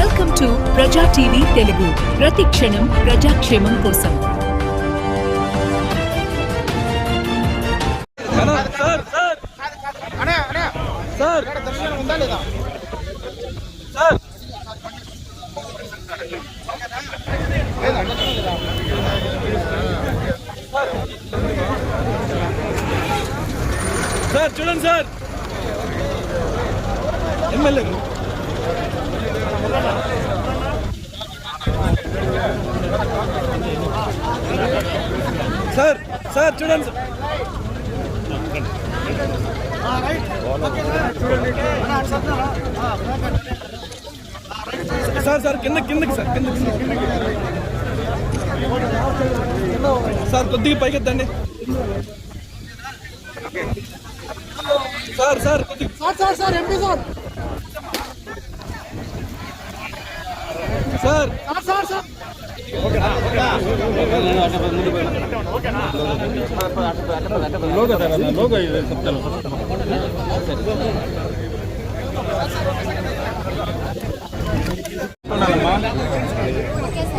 Welcome to ప్రజా TV Telugu. ప్రతి క్షణం ప్రజాక్షేమం కోసం. సార్ చూడండి సార్, ఎమ్మెల్యే సార్, సార్ చూడండి సార్, సార్ కిందకి సార్, కిందకి సార్, కొద్దిగా పైకి ఎత్తండి sir, sir sir sir MP sir sir sir sir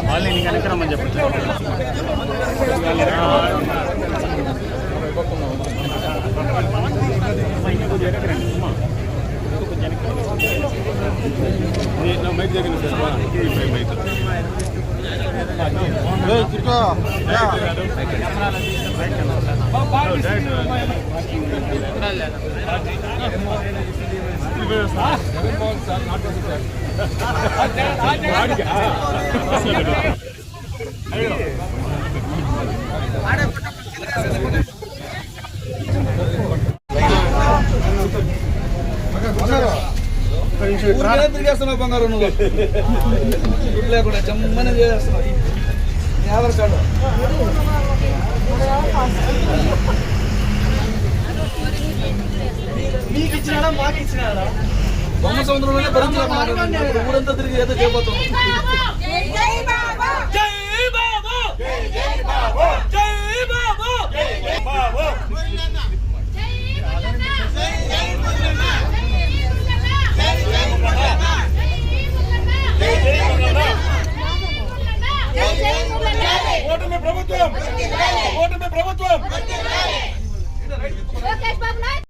వాళ్ళని కనుక్కరమ్మని చెప్పచ్చు. మైక్ దగ్గర తిరిగేస్తున్నావు బంగారు, నువ్వు లేకుండా జమ్మని చేస్తున్నావు. ఆధార్ కార్డు మీకు ఇచ్చినాడా మాకు ఇచ్చినాడా? బొమ్మ సముద్రంలోనే భరించలేకపోతున్నాడు. ఊరంతా తిరిగి ఏదో చేయబోతున్నాం.